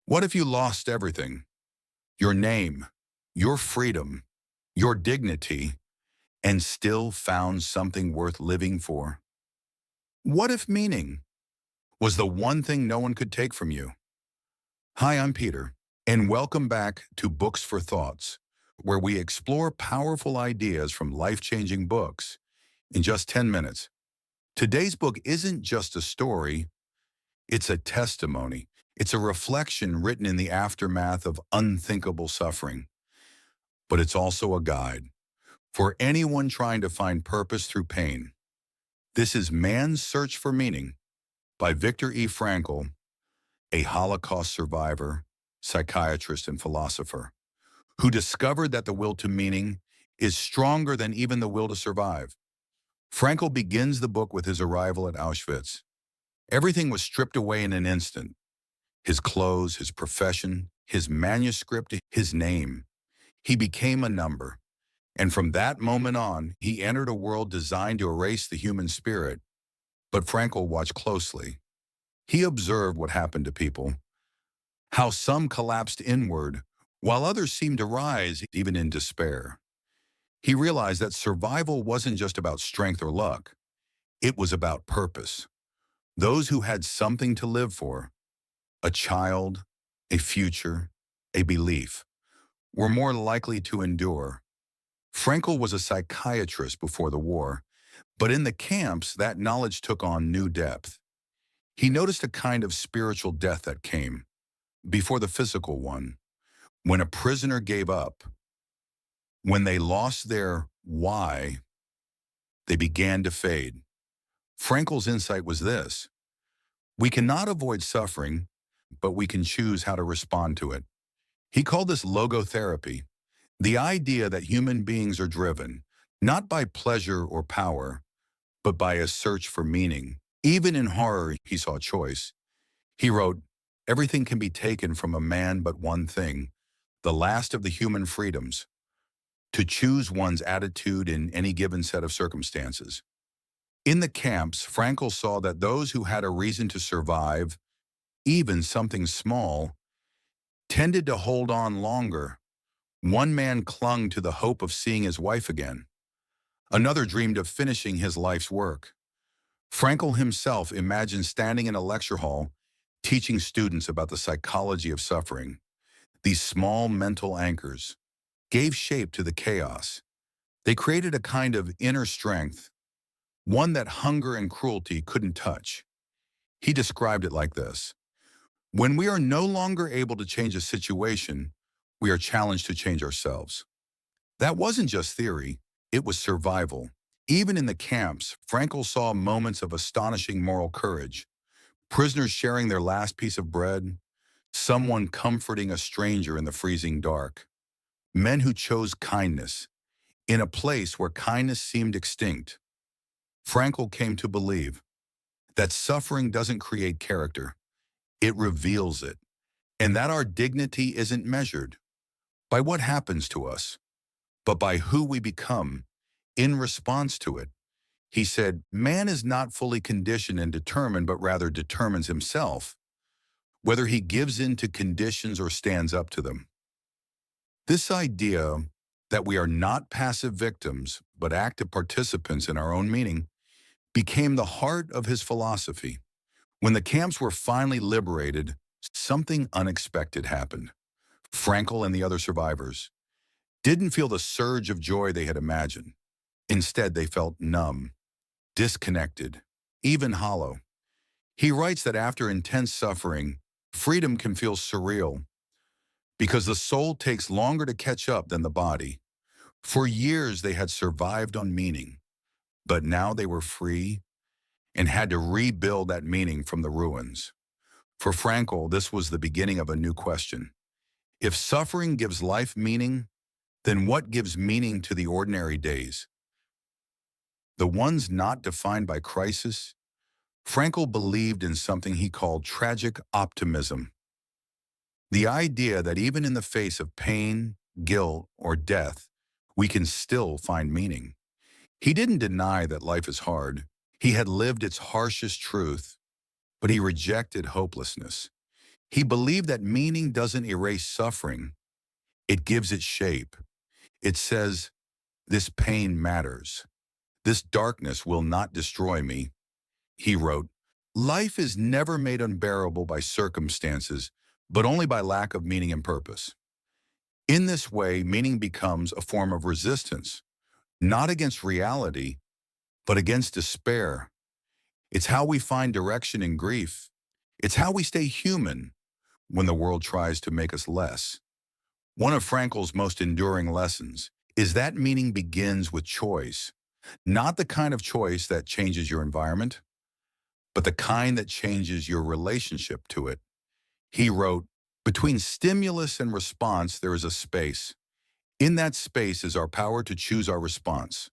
What if you lost everything? Your name, your freedom, your dignity, and still found something worth living for? What if meaning was the one thing no one could take from you? Hi, I'm Peter, and welcome back to Books for Thoughts, where we explore powerful ideas from life-changing books in just 10 minutes. Today's book isn't just a story, it's a testimony. It's a reflection written in the aftermath of unthinkable suffering. But it's also a guide for anyone trying to find purpose through pain. This is Man's Search for Meaning by Viktor E. Frankl, a Holocaust survivor, psychiatrist, and philosopher, who discovered that the will to meaning is stronger than even the will to survive. Frankl begins the book with his arrival at Auschwitz. Everything was stripped away in an instant. His clothes, his profession, his manuscript, his name. He became a number. And from that moment on, he entered a world designed to erase the human spirit. But Frankl watched closely. He observed what happened to people, how some collapsed inward, while others seemed to rise even in despair. He realized that survival wasn't just about strength or luck. It was about purpose. Those who had something to live for, a child, a future, a belief, were more likely to endure. Frankl was a psychiatrist before the war, but in the camps, that knowledge took on new depth. He noticed a kind of spiritual death that came before the physical one, when a prisoner gave up, when they lost their why, they began to fade. Frankl's insight was this: we cannot avoid suffering, but we can choose how to respond to it. He called this logotherapy, the idea that human beings are driven, not by pleasure or power, but by a search for meaning. Even in horror, he saw choice. He wrote, "Everything can be taken from a man but one thing, the last of the human freedoms, to choose one's attitude in any given set of circumstances." In the camps, Frankl saw that those who had a reason to survive, even something small, tended to hold on longer. One man clung to the hope of seeing his wife again. Another dreamed of finishing his life's work. Frankl himself imagined standing in a lecture hall, teaching students about the psychology of suffering. These small mental anchors gave shape to the chaos. They created a kind of inner strength, one that hunger and cruelty couldn't touch. He described it like this: when we are no longer able to change a situation, we are challenged to change ourselves. That wasn't just theory, it was survival. Even in the camps, Frankl saw moments of astonishing moral courage. Prisoners sharing their last piece of bread, someone comforting a stranger in the freezing dark. Men who chose kindness in a place where kindness seemed extinct. Frankl came to believe that suffering doesn't create character, it reveals it, and that our dignity isn't measured by what happens to us, but by who we become in response to it. He said, man is not fully conditioned and determined, but rather determines himself, whether he gives in to conditions or stands up to them. This idea that we are not passive victims, but active participants in our own meaning, became the heart of his philosophy. When the camps were finally liberated, something unexpected happened. Frankl and the other survivors didn't feel the surge of joy they had imagined. Instead, they felt numb, disconnected, even hollow. He writes that after intense suffering, freedom can feel surreal because the soul takes longer to catch up than the body. For years, they had survived on meaning, but now they were free and had to rebuild that meaning from the ruins. For Frankl, this was the beginning of a new question. If suffering gives life meaning, then what gives meaning to the ordinary days? The ones not defined by crisis? Frankl believed in something he called tragic optimism. The idea that even in the face of pain, guilt, or death, we can still find meaning. He didn't deny that life is hard. He had lived its harshest truth, but he rejected hopelessness. He believed that meaning doesn't erase suffering, it gives it shape. It says, this pain matters. This darkness will not destroy me. He wrote, life is never made unbearable by circumstances, but only by lack of meaning and purpose. In this way, meaning becomes a form of resistance, not against reality, but against despair. It's how we find direction in grief. It's how we stay human when the world tries to make us less. One of Frankl's most enduring lessons is that meaning begins with choice, not the kind of choice that changes your environment, but the kind that changes your relationship to it. He wrote, between stimulus and response, there is a space. In that space is our power to choose our response.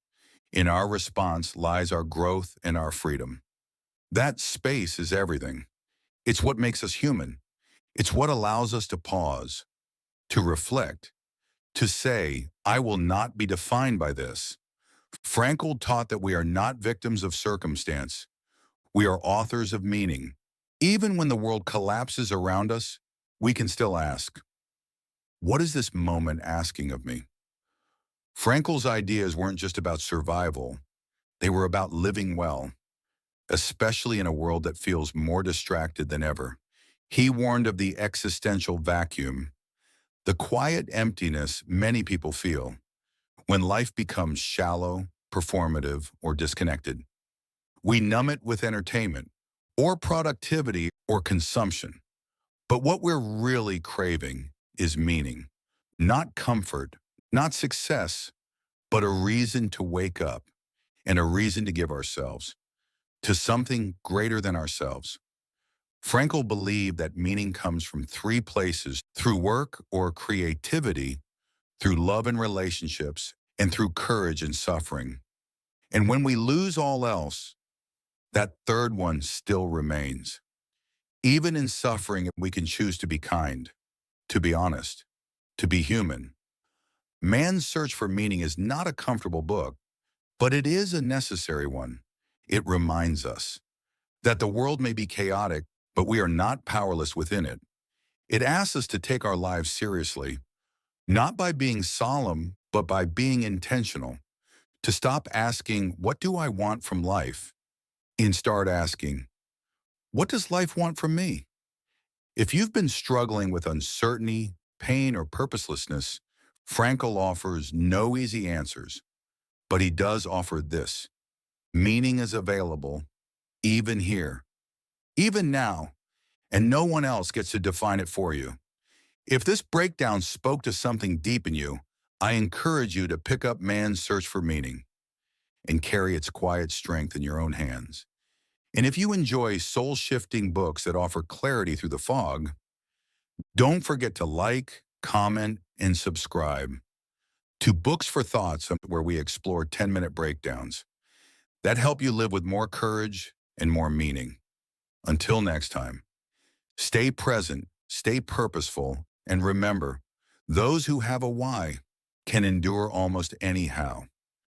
In our response lies our growth and our freedom. That space is everything. It's what makes us human. It's what allows us to pause, to reflect, to say, I will not be defined by this. Frankl taught that we are not victims of circumstance. We are authors of meaning. Even when the world collapses around us, we can still ask, what is this moment asking of me? Frankl's ideas weren't just about survival. They were about living well, especially in a world that feels more distracted than ever. He warned of the existential vacuum, the quiet emptiness many people feel when life becomes shallow, performative, or disconnected. We numb it with entertainment, or productivity, or consumption. But what we're really craving is meaning, not comfort, not success, but a reason to wake up and a reason to give ourselves to something greater than ourselves. Frankl believed that meaning comes from three places: through work or creativity, through love and relationships, and through courage and suffering. And when we lose all else, that third one still remains. Even in suffering, we can choose to be kind, to be honest, to be human. Man's Search for Meaning is not a comfortable book, but it is a necessary one. It reminds us that the world may be chaotic, but we are not powerless within it. It asks us to take our lives seriously, not by being solemn, but by being intentional, to stop asking, what do I want from life? And start asking, what does life want from me? If you've been struggling with uncertainty, pain, or purposelessness, Frankl offers no easy answers, but he does offer this: meaning is available, even here, even now, and no one else gets to define it for you. If this breakdown spoke to something deep in you, I encourage you to pick up Man's Search for Meaning and carry its quiet strength in your own hands. And if you enjoy soul-shifting books that offer clarity through the fog, don't forget to like, comment, and subscribe to Books for Thoughts, where we explore 10-minute breakdowns that help you live with more courage and more meaning. Until next time, stay present, stay purposeful, and remember, those who have a why can endure almost anyhow.